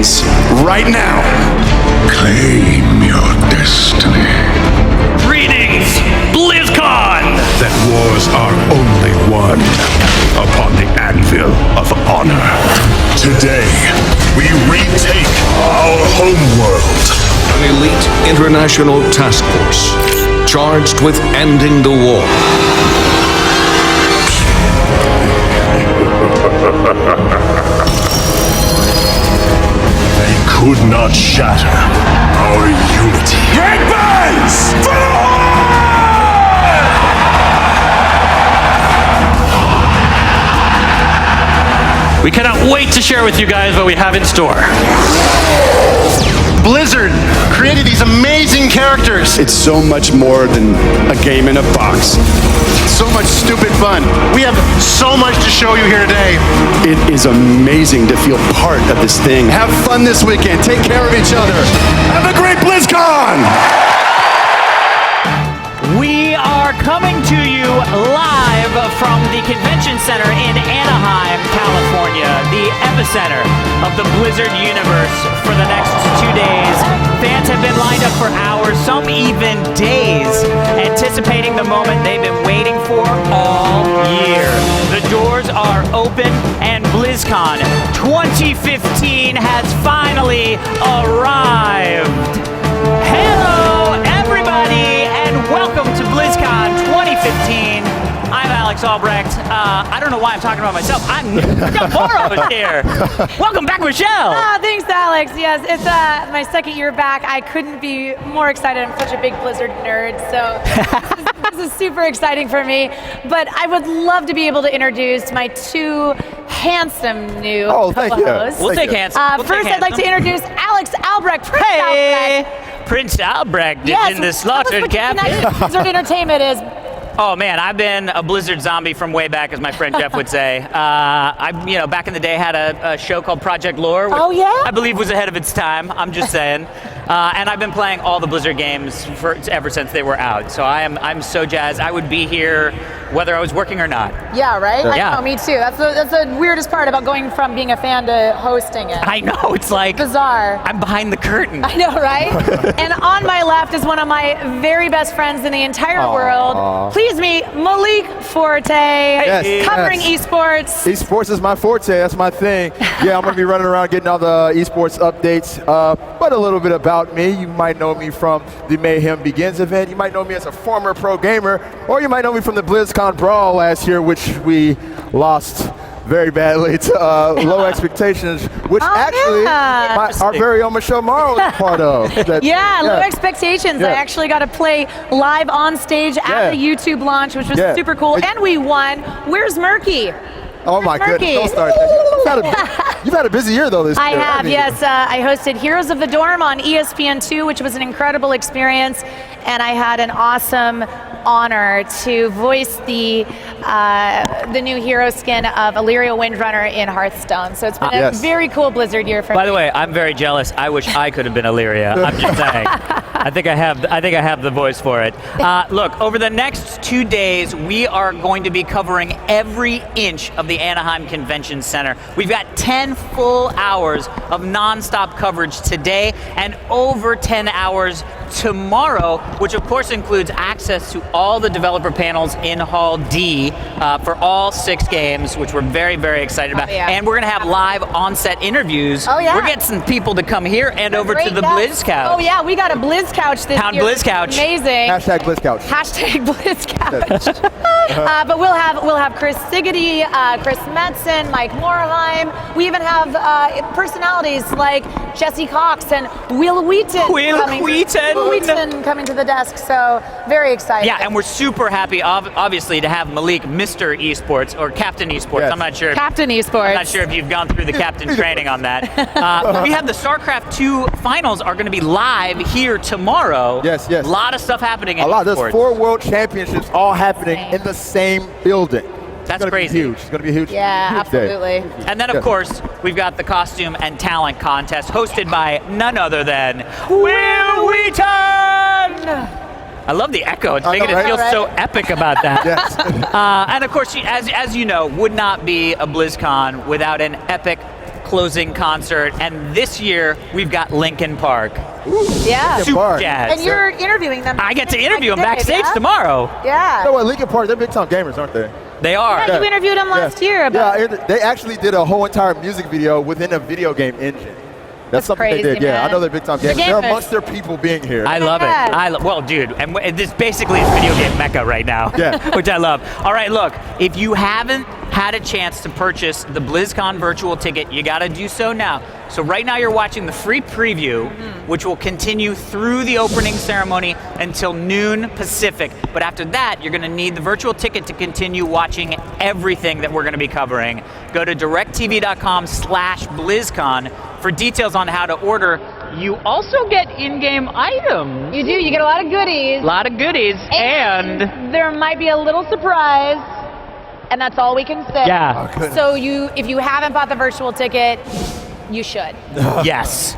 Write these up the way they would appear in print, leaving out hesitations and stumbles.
begins right now. Claim your destiny. Greetings, BlizzCon! That wars are only won upon the anvil of honor. Today, we retake our homeworld. An elite international task force charged with ending the war. They could not shatter our unity. Great Bands for the We cannot wait to share with you guys what we have in store. Blizzard created these amazing characters. It's so much more than a game in a box. So much stupid fun. We have so much to show you here today. It is amazing to feel part of this thing. Have fun this weekend. Take care of each other. Have a great BlizzCon! We are coming to you live from the Convention Center in Anaheim, California, the epicenter of the Blizzard universe for the next 2 days. Fans have been lined up for hours, some even days, anticipating the moment they've been waiting for all year. The doors are open and BlizzCon 2015 has finally arrived. Hello, everybody, and welcome to BlizzCon 2015. I'm Alex Albrecht. I don't know why I'm talking about myself. I'm Gamora here. Welcome back, Michelle. Oh, thanks, Alex. Yes, it's my second year back. I couldn't be more excited. I'm such a big Blizzard nerd, so this is super exciting for me. But I would love to be able to introduce my two handsome new co-hosts. We'll take handsome. First, I'd like to introduce Alex Albrecht. Prince Albrecht. Prince Albrecht Yes, in the slaughtered tell us what your cap. connection to Blizzard Entertainment is. Oh man, I've been a Blizzard zombie from way back, as my friend Jeff would say. Back in the day, had a show called Project Lore, which Oh, yeah? I believe was ahead of its time. I'm just saying. And I've been playing all the Blizzard games ever since they were out. So I'm so jazzed. I would be here whether I was working or not. Yeah, right? Yeah. I know, me too. That's the weirdest part about going from being a fan to hosting it. I know, it's like Bizarre. I'm behind the curtain. I know, right? And on my left is one of my very best friends in the entire world. Please meet Malik Forte, covering esports. Esports is my forte, that's my thing. Yeah, I'm gonna be running around getting all the esports updates. But a little bit about me, you might know me from the Mayhem Begins event, you might know me as a former pro gamer, or you might know me from the BlizzCon Brawl last year, which we lost very badly to low expectations, which our very own Michelle Morrow was part of. Low expectations. Yeah. I actually got to play live on stage at the YouTube launch, which was super cool, and we won. Where's Murky? Oh my goodness, don't start that. You've had a busy year though this year. I have, yes. I hosted Heroes of the Dorm on ESPN2, which was an incredible experience, and I had an awesome honor to voice the new hero skin of Illyria Windrunner in Hearthstone. So it's been a very cool Blizzard year for me. By the way, I'm very jealous. I wish I could have been Illyria. I'm just saying. I think I have the voice for it. Look, over the next 2 days, we are going to be covering every inch of the Anaheim Convention Center. We've got 10 full hours of non-stop coverage today and over 10 hours tomorrow, which of course includes access to all the developer panels in Hall D for all 6 games, which we're very, very excited about. And we're going to have live on-set interviews. We're getting some people to come here and over to the Blizz Couch. Oh yeah, we got a Blizz Couch this Pound year. Blizz Couch. Amazing. Hashtag Blizz Couch. Hashtag Blizz Couch. But we'll have Chris Siggety, Chris Metzen, Mike Morheim. We even have personalities like Jesse Cox and Will Wheaton. Coming to the desk, so very excited. Yeah, and we're super happy, obviously, to have Malik, Mr. Esports, or Captain Esports. Yes. I'm not sure. Captain Esports. I'm not sure if you've gone through the captain training on that. We have the StarCraft 2 finals are going to be live here tomorrow. Yes. A lot of stuff happening in A lot. There's esports. 4 world championships all happening in the same building. That's crazy. Huge. It's going to be a huge. Yeah, huge absolutely. Day. And then, of course, we've got the costume and talent contest hosted by none other than Will Wheaton! I love the echo. It's making it feel so epic about that. Yes. And of course, as you know, would not be a BlizzCon without an epic closing concert. And this year, we've got Linkin Park. Yeah. Linkin Park. Jazz. And you're interviewing them. I get to interview them Next day, backstage yeah? tomorrow. Yeah. You know what, Linkin Park, they're big time gamers, aren't they? They are. Yeah, you interviewed them last year about. Yeah, they actually did a whole entire music video within a video game engine. That's something crazy, they did. Yeah, man. I know they're big time They're gamers. They're gamers. amongst their people being here. I love Yeah. it. Well, dude, and this basically is video game mecca right now, Yeah. which I love. All right, look, if you haven't had a chance to purchase the BlizzCon virtual ticket, you got to do so now. So right now you're watching the free preview, which will continue through the opening ceremony until noon Pacific. But after that, you're going to need the virtual ticket to continue watching everything that we're going to be covering. Go to directtv.com/BlizzCon for details on how to order. You also get in-game items. You do. You get a lot of goodies. A lot of goodies, and there might be a little surprise, and that's all we can say. yeah, So if you haven't bought the virtual ticket, you should. yes,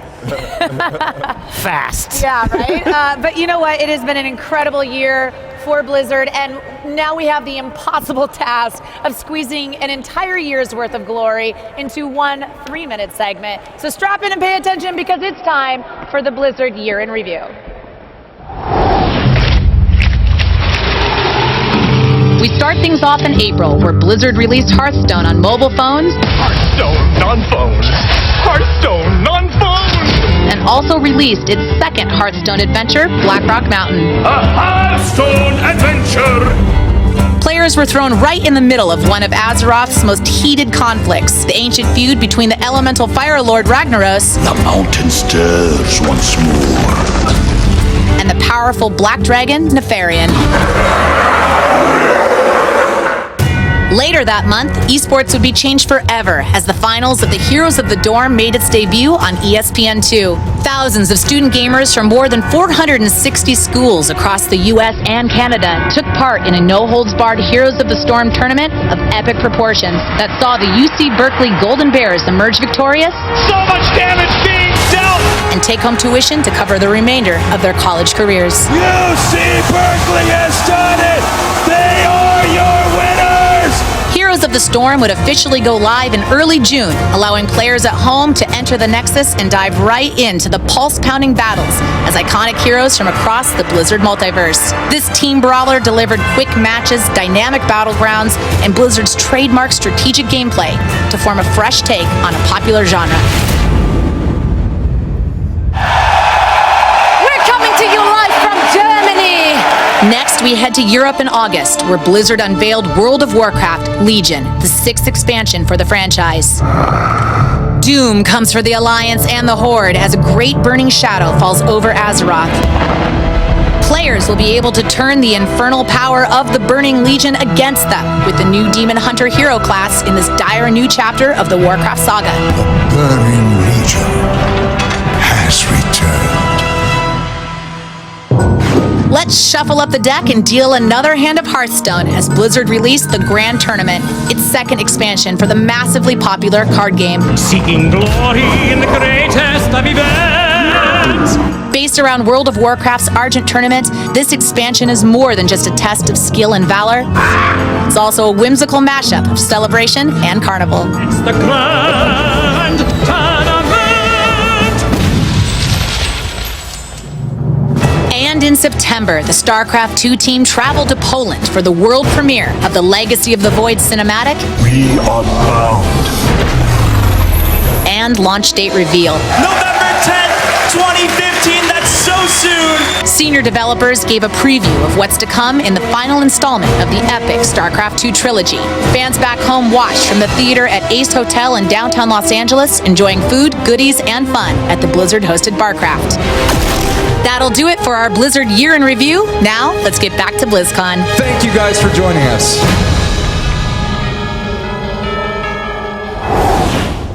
fast. Yeah, right? But you know what? It has been an incredible year for Blizzard, and now we have the impossible task of squeezing an entire year's worth of glory into one 3-minute segment. So strap in and pay attention, because it's time for the Blizzard Year in Review. We start things off in April, where Blizzard released Hearthstone on mobile phones Hearthstone non-phones. Hearthstone non-phones. and also released its second Hearthstone adventure, Blackrock Mountain. A Hearthstone adventure. Players were thrown right in the middle of one of Azeroth's most heated conflicts, the ancient feud between the elemental fire lord Ragnaros The mountain stirs once more. and the powerful black dragon Nefarian. Later that month, esports would be changed forever as the finals of the Heroes of the Dorm made its debut on ESPN2. Thousands of student gamers from more than 460 schools across the US and Canada took part in a no-holds-barred Heroes of the Storm tournament of epic proportions that saw the UC Berkeley Golden Bears emerge victorious So much damage being dealt. and take home tuition to cover the remainder of their college careers. UC Berkeley has done it. They are your winners. Heroes of the Storm would officially go live in early June, allowing players at home to enter the Nexus and dive right into the pulse-pounding battles as iconic heroes from across the Blizzard multiverse. This team brawler delivered quick matches, dynamic battlegrounds, and Blizzard's trademark strategic gameplay to form a fresh take on a popular genre. We're coming to you live from Germany. Next, we head to Europe in August, where Blizzard unveiled World of Warcraft Legion, the 6th expansion for the franchise. Doom comes for the Alliance and the Horde as a great burning shadow falls over Azeroth. Players will be able to turn the infernal power of the Burning Legion against them with the new Demon Hunter hero class in this dire new chapter of the Warcraft saga. Burning Legion has returned. Let's shuffle up the deck and deal another hand of Hearthstone as Blizzard released the Grand Tournament, its second expansion for the massively popular card game. Seeking glory in the greatest of events. Based around World of Warcraft's Argent Tournament, this expansion is more than just a test of skill and valor. It's also a whimsical mashup of celebration and carnival. It's the grand tournament. And in September, the StarCraft 2 team traveled to Poland for the world premiere of the Legacy of the Void cinematic We are bound. and launch date reveal. November 10th, 2015, that's so soon! Senior developers gave a preview of what's to come in the final installment of the epic StarCraft 2 trilogy. Fans back home watched from the theater at Ace Hotel in downtown Los Angeles, enjoying food, goodies, and fun at the Blizzard-hosted Barcraft. That'll do it for our Blizzard Year in Review. Now, let's get back to BlizzCon. Thank you guys for joining us.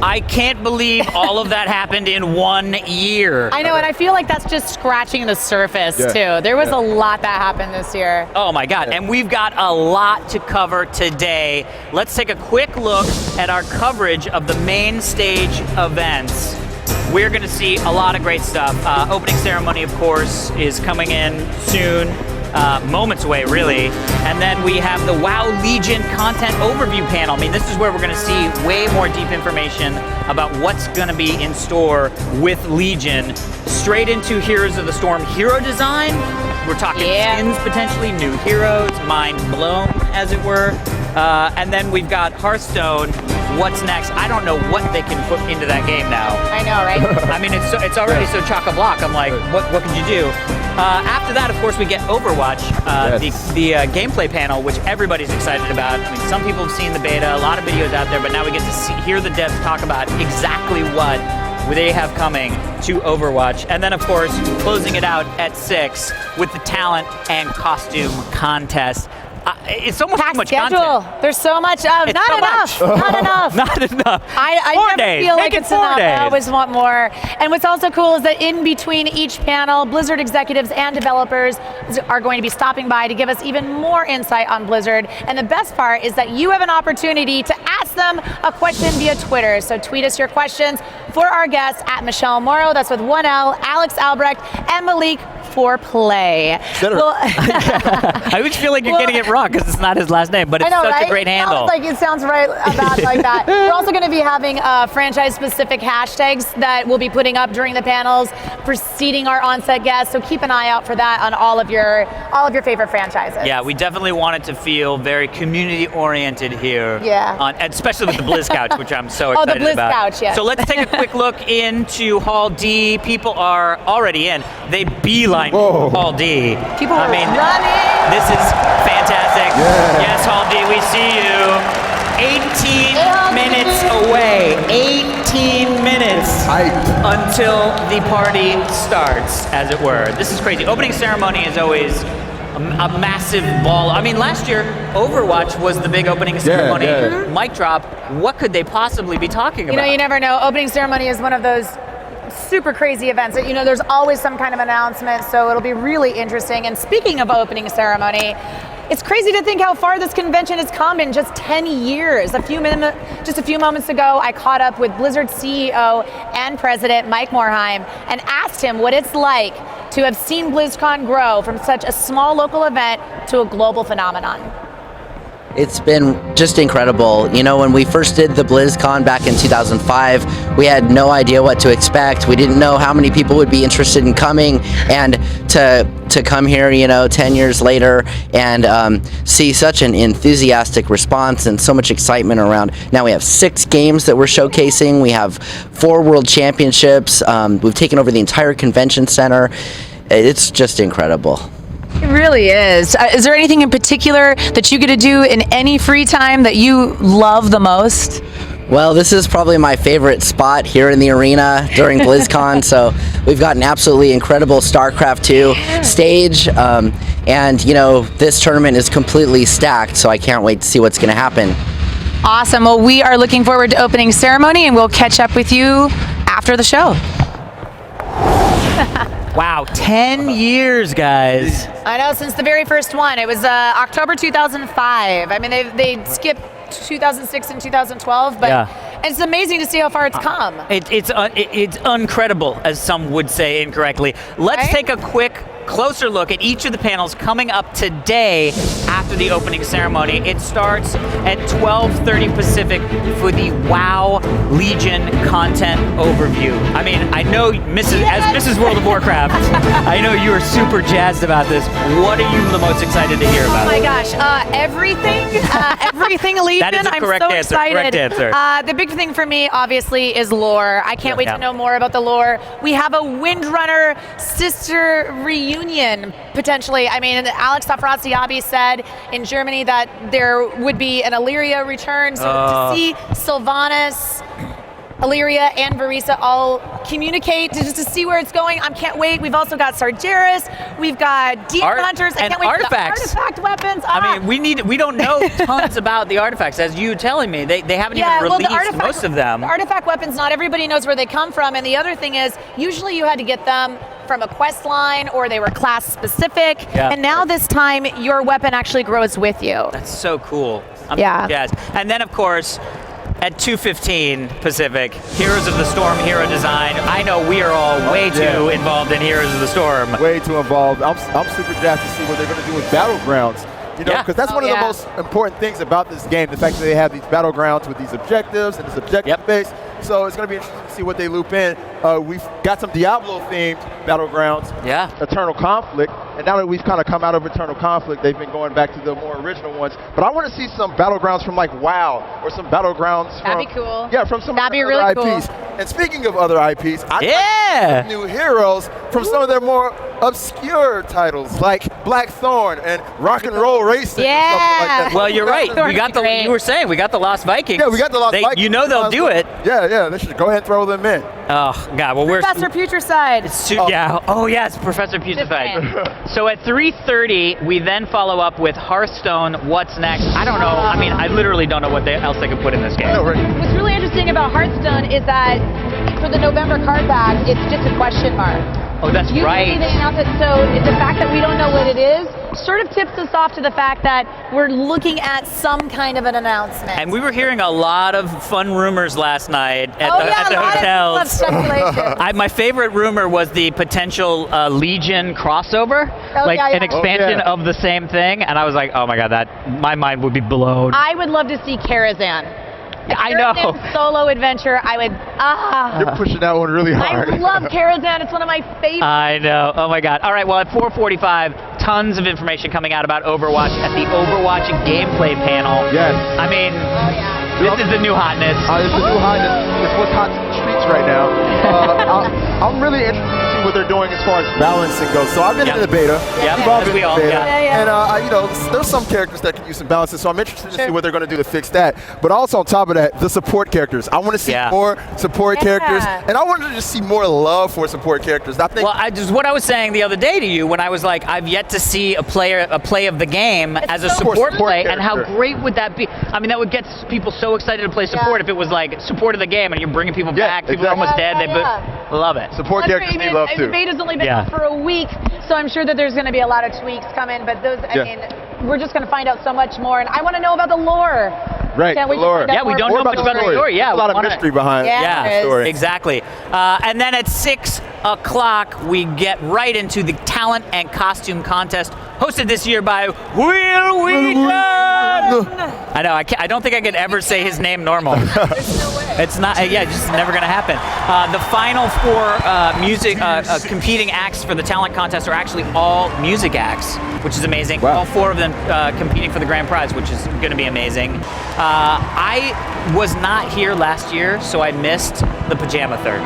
I can't believe all of that happened in 1 year. I know, and I feel like that's just scratching the surface, too. There was a lot that happened this year. Oh my God, and we've got a lot to cover today. Let's take a quick look at our coverage of the main stage events. We're gonna see a lot of great stuff. Opening ceremony, of course, is coming in soon. moments away, really. And then we have the WoW Legion content overview panel. I mean, this is where we're going to see way more deep information about what's going to be in store with Legion. Straight into Heroes of the Storm hero design. We're talking skins, potentially new heroes, mind blown, as it were. And then we've got Hearthstone. What's next? I don't know what they can put into that game now. I know, right? I mean, it's already so chock-a-block. I'm like, what can you do? After that, of course, we get Overwatch, the gameplay panel, which everybody's excited about. I mean, some people have seen the beta, a lot of videos out there, but now we get to hear the devs talk about exactly what they have coming to Overwatch. And then, of course, closing it out at 6 with the talent and costume contest. It's almost too much schedule. content. There's so much of not enough. Not enough. Not enough. I 4 never days. feel Make like it it's 4 enough. days. I always want more. And what's also cool is that in between each panel, Blizzard executives and developers are going to be stopping by to give us even more insight on Blizzard. And the best part is that you have an opportunity to ask them a question via Twitter. So tweet us your questions for our guests at Michelle Morrow, that's with 1L, Alex Albrecht, and Malik for Play. Well, I always feel like you're getting it wrong because it's not his last name, but it's such a great handle. Like it sounds right about like that. We're also going to be having franchise-specific hashtags that we'll be putting up during the panels, preceding our on-set guests. So keep an eye out for that on all of your favorite franchises. Yeah, we definitely want it to feel very community-oriented here. Yeah. Especially with the Blizz Couch, which I'm so excited the Blizz about. Couch, yes. So let's take a quick look into Hall D. People are already in. They beeline Hall D. People are running. This is fantastic. Yeah. Yes, Hall D, we see you. 18 minutes away. 18 minutes until the party starts, as it were. This is crazy. Opening ceremony is always a massive ball. I mean, last year, Overwatch was the big opening ceremony. Mic drop. What could they possibly be talking about? You know, you never know. Opening ceremony is one of those super crazy events. You know, there's always some kind of announcement, so it'll be really interesting. And speaking of opening ceremony, it's crazy to think how far this convention has come in just 10 years. Just a few moments ago, I caught up with Blizzard CEO and President Mike Morhaime and asked him what it's like to have seen BlizzCon grow from such a small local event to a global phenomenon. It's been just incredible. You know, when we first did the BlizzCon back in 2005, we had no idea what to expect. We didn't know how many people would be interested in coming, and to come here, you know, 10 years later and see such an enthusiastic response and so much excitement around. Now we have 6 games that we're showcasing. We have 4 world championships. We've taken over the entire convention center. It's just incredible. It really is. Is there anything in particular that you get to do in any free time that you love the most? Well, this is probably my favorite spot here in the arena during BlizzCon. So we've got an absolutely incredible StarCraft 2 stage. And, you know, this tournament is completely stacked, so I can't wait to see what's going to happen. Awesome. Well, we are looking forward to opening ceremony, and we'll catch up with you after the show. Wow, 10 years, guys. I know, since the very first one. It was October 2005. I mean, they skipped 2006 and 2012, but it's amazing to see how far it's come. It's uncredible, as some would say incorrectly. Let's take a quick closer look at each of the panels coming up today after the opening ceremony. It starts at 12:30 Pacific for the WoW Legion content overview. I mean, I know Mrs. World of Warcraft, I know you are super jazzed about this. What are you the most excited to hear about? Oh my gosh, everything Legion. That is a correct I'm so answer. excited. Correct answer. The big thing for me, obviously, is lore. I can't wait to know more about the lore. We have a Windrunner sister reunion, potentially. I mean, Alex Afrasiabi said in Germany that there would be an Illyria return. So to see Sylvanas, Illyria, and Varisa all communicate just to see where it's going, I can't wait. We've also got Sargeras, we've got Demon Hunters, I can't wait artifacts. for the artifact weapons. I mean, we don't know tons about the artifacts, as you telling me. They haven't even released most of them. The artifact weapons, not everybody knows where they come from, and the other thing is, usually you had to get them from a quest line or they were class specific, and now this time your weapon actually grows with you. That's so cool. I'm Yeah. jazzed. And then, of course, at 2:15 Pacific, Heroes of the Storm Hero Design. I know we are all way too involved in Heroes of the Storm. Way too involved. I'm super jazzed to see what they're going to do with Battlegrounds. You know, because that's one of the most important things about this game, the fact that they have these battlegrounds with these objectives and this objective base. So it's going to be interesting to see what they loop in. We've got some Diablo-themed battlegrounds, Eternal Conflict, and now that we've kind of come out of Eternal Conflict, they've been going back to the more original ones. But I want to see some battlegrounds from like WoW or some battlegrounds from That'd be cool. Yeah, from some That'd be other really IPs. cool. And speaking of other IPs, I'd like new heroes from some of their more obscure titles like Blackthorn and Rock and Roll Racing. And stuff like that. Well, you're right. We got the. You were saying we got the Lost Vikings. Yeah, we got the Lost Vikings. You know they'll do it. Yeah, they should go ahead and throw them in. Oh God, well we're Professor Putricide. yeah. Oh yes, Professor Putricide. So at 3:30, we then follow up with Hearthstone. What's next? I don't know. I mean, I literally don't know what else they could put in this game. What's really interesting about Hearthstone is that for the November card back, it's just a question mark. Oh, that's right. Usually they announce it, so the fact that we don't know what it is sort of tips us off to the fact that we're looking at some kind of an announcement. And we were hearing a lot of fun rumors last night at the a lot hotels. of speculation. My favorite rumor was the potential Legion crossover, an expansion of the same thing. And I was like, oh my God, my mind would be blown. I would love to see Karazhan. I know. Solo adventure, I would. You're pushing that one really hard. I love Karazhan. It's one of my favorites. I know. Oh my God. All right. Well, at 4:45, tons of information coming out about Overwatch at the Overwatch gameplay panel. Yes. I mean, this is the new hotness. It's the new hotness. It's what's hot in the streets right now. I'm really interested to see what they're doing as far as balancing goes. So I've been in the beta. Yeah, We've all been we in the all. beta. Yeah. And you know, there's some characters that can use some balances. So I'm interested to see what they're going to do to fix that. But also on top of that, the support characters. I want to see more support characters, and I wanted to just see more love for support characters. I think. Well, what I was saying the other day to you when I was like, I've yet to see a play of the game as a support play, and how great would that be? I mean, that would get people so excited to play support if it was like support of the game and you're bringing people back. People are almost dead. They love it. Support characters need love too. The beta's only been out for a week, so I'm sure that there's going to be a lot of tweaks coming. But those, I mean, we're just going to find out so much more, and I want to know about the lore. Right, the lore. Yeah, we don't know much about the story. Yeah, a lot of mystery behind the story. Exactly. And then at 6 o'clock, we get right into the talent and costume contest hosted this year by Will Wheaton. I know. I don't think I could ever say his name normal. There's no way. It's not. Yeah, it's just never going to happen. The final 4 competing acts for the talent contest are actually all music acts, which is amazing. All 4 of them competing for the grand prize, which is going to be amazing. I was not here last year, so I missed the Pajama Third.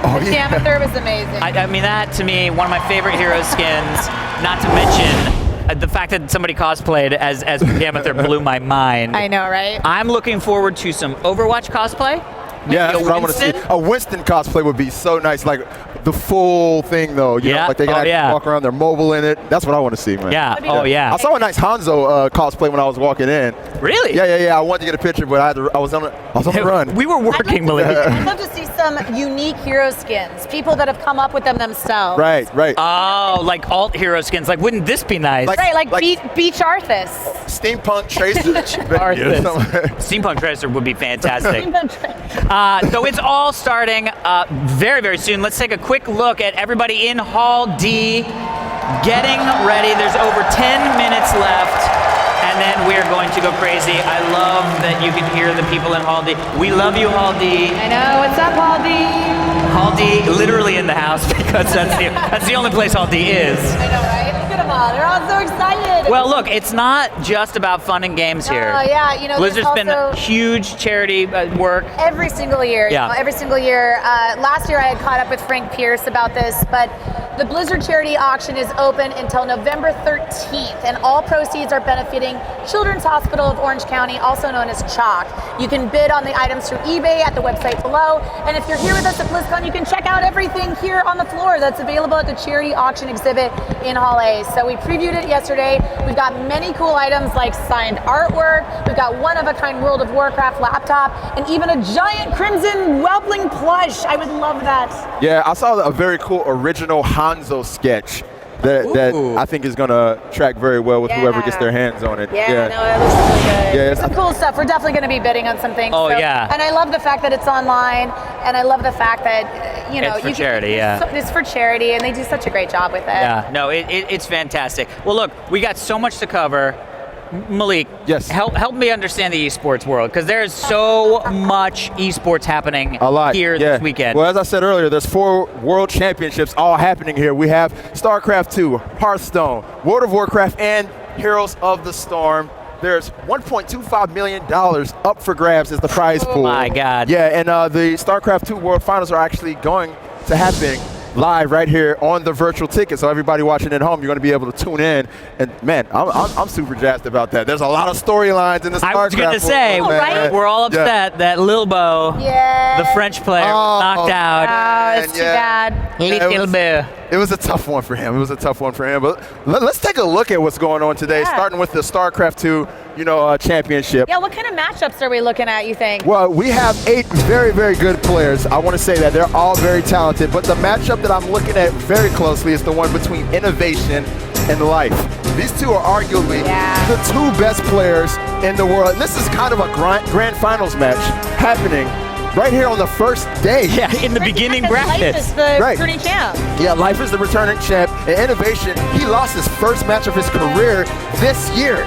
Pajama Third was amazing. I mean, that to me, one of my favorite hero skins. Not to mention the fact that somebody cosplayed as Pajama Third blew my mind. I know, right? I'm looking forward to some Overwatch cosplay. Yeah, that's what I want to see. A Winston cosplay would be so nice, like the full thing though. You know, like they can walk around, they're mobile in it. That's what I want to see, man. Yeah. Oh yeah. I saw a nice Hanzo cosplay when I was walking in. Really? Yeah. I wanted to get a picture, but I was on the run. We were working, believe me. I'd love to see some unique hero skins, people that have come up with them themselves. Right. Oh, like alt hero skins. Like, wouldn't this be nice? Like Beach Arthus. Steampunk Tracer. Steampunk Tracer would be fantastic. So it's all starting very, very soon. Let's take a quick look at everybody in Hall D getting ready. There's over 10 minutes left, and then we're going to go crazy. I love that you can hear the people in Hall D. We love you, Hall D. I know. What's up, Hall D? Hall D, literally in the house, because that's the only place Hall D is. I know, right? Look at them all. They're all so excited. Well, look, it's not just about fun and games here. Oh, yeah. You know, Blizzard's been huge charity work. Every single year. Yeah. You know, every single year. Last year I had caught up with Frank Pierce about this, but the Blizzard charity auction is open until November 13th, and all proceeds are benefiting Children's Hospital of Orange County, also known as CHOC. You can bid on the items through eBay at the website below, and if you're here with us at BlizzCon, you can check out everything here on the floor that's available at the charity auction exhibit in Hall A. So we previewed it yesterday. We've got many cool items like signed artwork. We've got one-of-a-kind World of Warcraft laptop, and even a giant Crimson Whelpling plush. I would love that. Yeah, I saw a very cool original Hanzo sketch that I think is going to track very well with whoever gets their hands on it. No, it looks really good. Yeah, some cool stuff. We're definitely going to be bidding on some things. Oh, yeah. And I love the fact that it's online, and I love the fact that, you know, it's for charity, it's for charity, and they do such a great job with it. Yeah, no, it's fantastic. Well, look, we got so much to cover. Malik, yes. Help me understand the esports world, because there's so much esports happening here this weekend. Well, as I said earlier, there's 4 world championships all happening here. We have StarCraft 2, Hearthstone, World of Warcraft, and Heroes of the Storm. There's $1.25 million up for grabs as the prize pool. Oh my God. Yeah, and the StarCraft 2 World Finals are actually going to happen live right here on the virtual ticket. So everybody watching at home, you're going to be able to tune in. And man, I'm super jazzed about that. There's a lot of storylines in the StarCraft. I was going to say, we're all upset that Lilbo, the French player, knocked out. Oh, it's too bad. It was a tough one for him. But let's take a look at what's going on today, starting with the StarCraft 2, championship. Yeah, what kind of matchups are we looking at, you think? Well, we have 8 very, very good players. I want to say that they're all very talented, but the matchup that I'm looking at very closely is the one between Innovation and Life. These two are arguably the 2 best players in the world. And this is kind of a grand finals match happening right here on the first day. Yeah, in the beginning bracket. Life is the returning champ. Yeah, Life is the returning champ. And Innovation, he lost his first match of his career this year.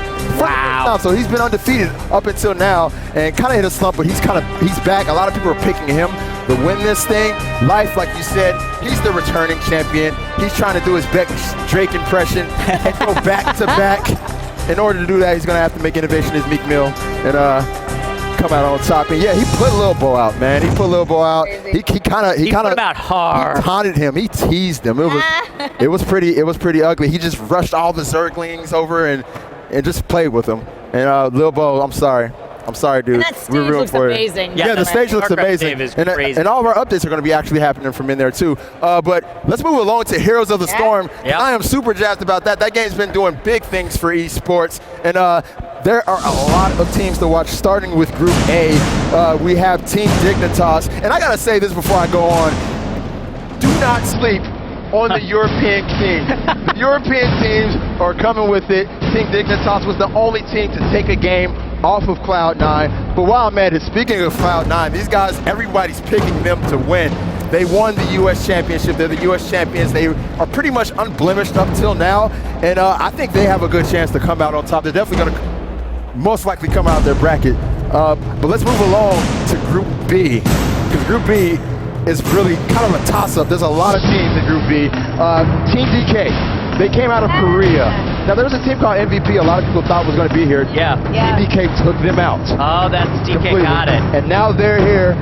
Wow. So he's been undefeated up until now and kind of hit a slump, but he's back. A lot of people are picking him to win this thing. Life, like you said, he's the returning champion. He's trying to do his Beck Drake impression and go back to back. In order to do that, he's going to have to make Innovation his Meek Mill and come out on top. And yeah, he put Lilbo out, man. He put Lilbo out. He kind of put him out hard. He taunted him. He teased him. It was pretty ugly. He just rushed all the Zerglings over and just played with them. And Lilbo, I'm sorry, dude. And that stage looks amazing. Yeah, the stage looks amazing. And all of our updates are going to be actually happening from in there too. But let's move along to Heroes of the Storm. Yep. I am super jazzed about that. That game's been doing big things for esports. And there are a lot of teams to watch, starting with Group A. We have Team Dignitas. And I got to say this before I go on. Do not sleep on the European team. The European teams are coming with it. Team Dignitas was the only team to take a game off of Cloud9. But while I'm at it, speaking of Cloud9, these guys, everybody's picking them to win. They won the U.S. Championship. They're the U.S. champions. They are pretty much unblemished up till now. And I think they have a good chance to come out on top. They're definitely going to most likely come out of their bracket. But let's move along to Group B. Because Group B is really kind of a toss-up. There's a lot of teams in Group B. Team DK, they came out of Korea. Now, there was a team called MVP a lot of people thought was going to be here. Yeah. Team DK took them out. Oh, that's DK completely. Got it. And now they're here.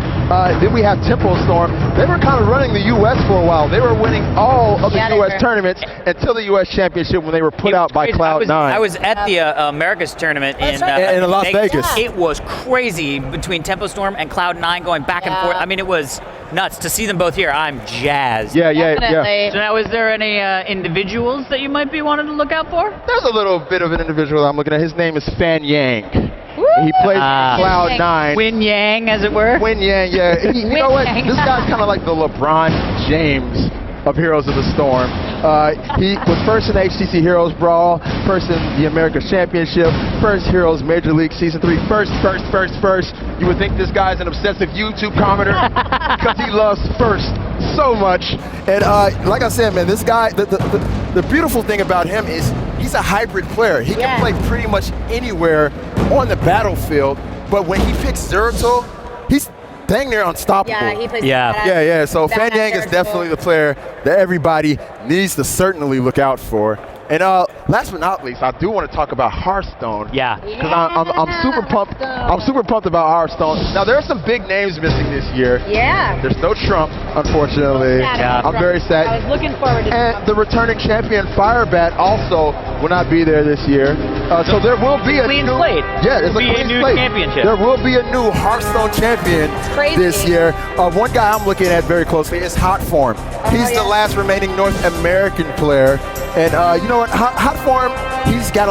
Then we have Tempo Storm. They were kind of running the U.S. for a while. They were winning all of the U.S. tournaments until the U.S. Championship when they were put out by Cloud9. I was at the Americas tournament in Las Vegas. It was crazy between Tempo Storm and Cloud9 going back and forth. I mean, it was nuts to see them both here. I'm jazzed. Yeah. So now, is there any individuals that you might be wanting to look out for? There's a little bit of an individual I'm looking at. His name is Fan Yang. He plays Cloud9. Win Yang, as it were. Win Yang, yeah. You know what? This guy's kind of like the LeBron James of Heroes of the Storm. He was first in the HTC Heroes Brawl, first in the America's Championship, first Heroes Major League Season 3, first. You would think this guy's an obsessive YouTube commenter because he loves first so much. And like I said, man, this guy, the beautiful thing about him is he's a hybrid player. He can play pretty much anywhere on the battlefield, but when he picks Zeratul, he's dang near unstoppable. Yeah, he plays Yeah. So Fan Yang is definitely the player that everybody needs to certainly look out for. And last but not least, I do want to talk about Hearthstone. Yeah. Because I'm super pumped. I'm super pumped about Hearthstone. Now there are some big names missing this year. Yeah. There's no Trump, unfortunately. I'm very sad. I was looking forward to And the returning champion Firebat also will not be there this year. So there will be a clean new slate. Yeah, it's a clean new slate. championship. There will be a new Hearthstone champion this year. One guy I'm looking at very closely is Hotform. He's the last remaining North American player. And you know what, Hotform, he's kind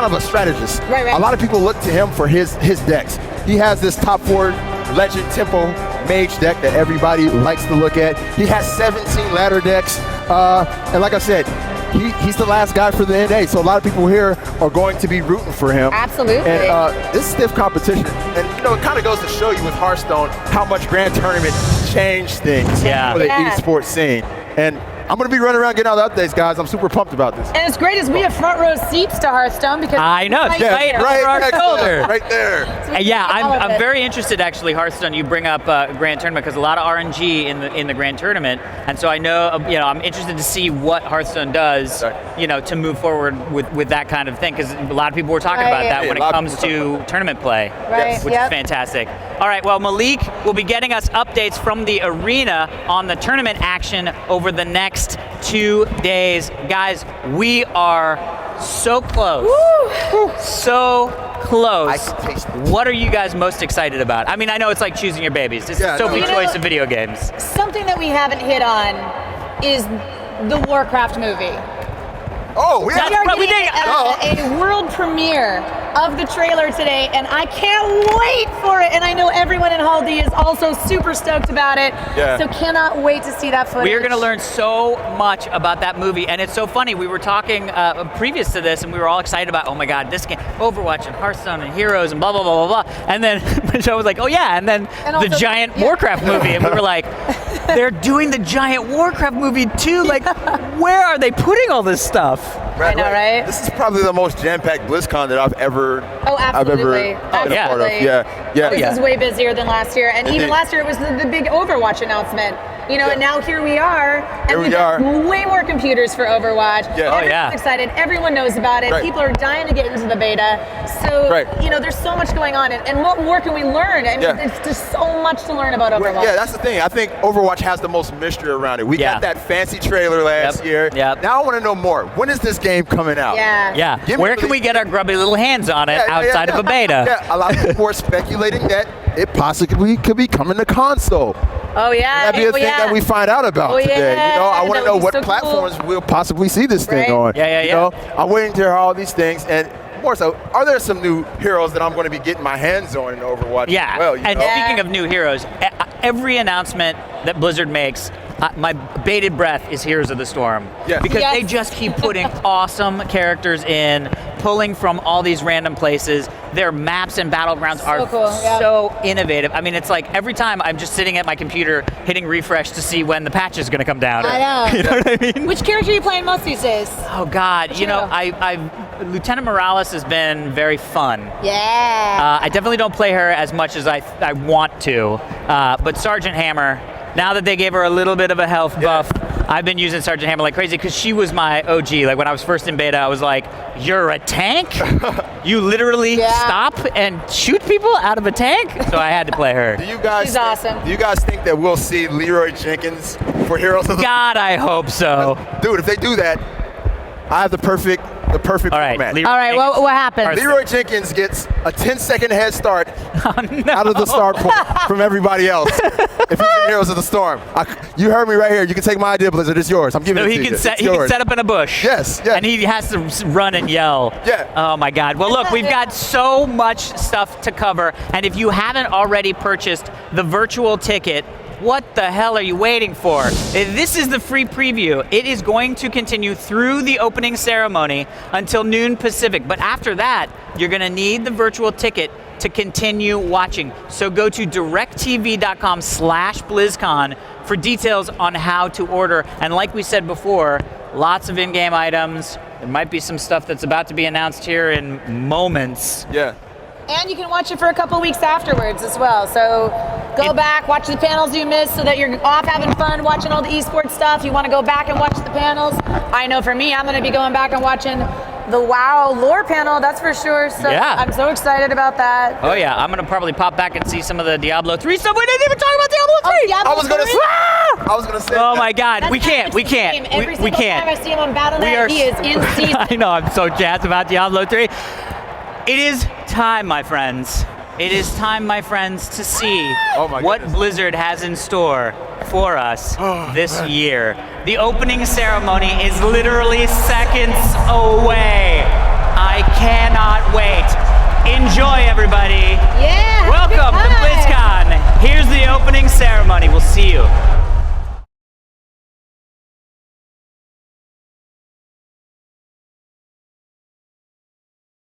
of a strategist. Right. A lot of people look to him for his decks. He has this top 4 legend tempo mage deck that everybody likes to look at. He has 17 ladder decks. And like I said, he's the last guy for the NA, so a lot of people here are going to be rooting for him. Absolutely. And this stiff competition, and you know, it kind of goes to show you with Hearthstone how much Grand Tournament changed things for the esports scene. And I'm going to be running around getting all the updates, guys. I'm super pumped about this. And it's great as we have front row seats to Hearthstone because I know, it's right over our shoulder. Right there. Yeah, I'm very interested actually, Hearthstone. You bring up Grand Tournament because a lot of RNG in the Grand Tournament, and so I know I'm interested to see what Hearthstone does, to move forward with that kind of thing because a lot of people were talking about that when it comes to tournament play, which is fantastic. All right, well, Malik will be getting us updates from the arena on the tournament action over the next 2 days. Guys, we are so close. Woo. So close. What are you guys most excited about? I mean, I know it's like choosing your babies. It's the Sophie choice of video games. Something that we haven't hit on is the Warcraft movie. Oh, we did a world premiere of the trailer today, and I can't wait for it. And I know everyone in Hall D is also super stoked about it. Yeah. So cannot wait to see that footage. We are going to learn so much about that movie, and it's so funny. We were talking previous to this, and we were all excited about, oh my God, this game, Overwatch and Hearthstone and Heroes and blah blah blah blah blah. And then Michelle was like, oh yeah, and then the giant Warcraft movie, and we were like, they're doing the giant Warcraft movie too. Like, where are they putting all this stuff? I know, right? This is probably the most jam-packed BlizzCon that I've ever been a part of. This is way busier than last year, and even last year it was the big Overwatch announcement. And now here we are, and we've got way more computers for Overwatch. Everyone's excited. Everyone knows about it. People are dying to get into the beta. So, there's so much going on, and what more can we learn? I mean, it's just so much to learn about Overwatch. Yeah, that's the thing. I think Overwatch has the most mystery around it. We got that fancy trailer last year. Now I want to know more. When is this game coming out? Where can we get our grubby little hands on it outside of a beta? A lot of people are speculating that it possibly could be coming to console. Oh yeah, that'd be a thing that we find out about today. I want to know what platforms we'll possibly see this thing on. I'm waiting to hear all these things, and more so, are there some new heroes that I'm going to be getting my hands on in Overwatch? Yeah, and speaking of new heroes, every announcement that Blizzard makes, my bated breath is Heroes of the Storm. Because they just keep putting awesome characters in, pulling from all these random places. Their maps and battlegrounds are so innovative. I mean, it's like every time I'm just sitting at my computer hitting refresh to see when the patch is going to come down. I know. You know what I mean? Which character are you playing most these days? Oh God, Lieutenant Morales has been very fun. Yeah. I definitely don't play her as much as I want to, but Sergeant Hammer, now that they gave her a little bit of a health buff, I've been using Sergeant Hammer like crazy because she was my OG. Like when I was first in beta, I was like, you're a tank? You literally stop and shoot people out of a tank? So I had to play her. She's awesome. Do you guys think that we'll see Leroy Jenkins for Heroes of the God, I hope so. Dude, if they do that, I have the perfect format. All right, what happened? Leroy Jenkins gets a 10-second head start out of the start point from everybody else. If he's in Heroes of the Storm, you heard me right here. You can take my idea, Blizzard. It's yours. I'm giving it to you. He can set up in a bush. Yes. And he has to run and yell. Oh my God. Well, look, we've got so much stuff to cover, and if you haven't already purchased the virtual ticket, what the hell are you waiting for? This is the free preview. It is going to continue through the opening ceremony until noon Pacific. But after that, you're going to need the virtual ticket to continue watching. So go to directtv.com/BlizzCon for details on how to order. And like we said before, lots of in-game items. There might be some stuff that's about to be announced here in moments. And you can watch it for a couple weeks afterwards as well. So go back, watch the panels you missed so that you're off having fun watching all the esports stuff. You want to go back and watch the panels. I know for me, I'm going to be going back and watching the WoW lore panel, that's for sure. So I'm so excited about that. Oh yeah, I'm going to probably pop back and see some of the Diablo 3 stuff. We didn't even talk about Diablo 3. I was going to say Oh my God, we can't. Every single time I see him on Battle.net, he is in season. I know, I'm so jazzed about Diablo 3. It is time, my friends. It is time, my friends, to see what Blizzard has in store for us this year. The opening ceremony is literally seconds away. I cannot wait. Enjoy, everybody. Yeah. Welcome to BlizzCon. Here's the opening ceremony. We'll see you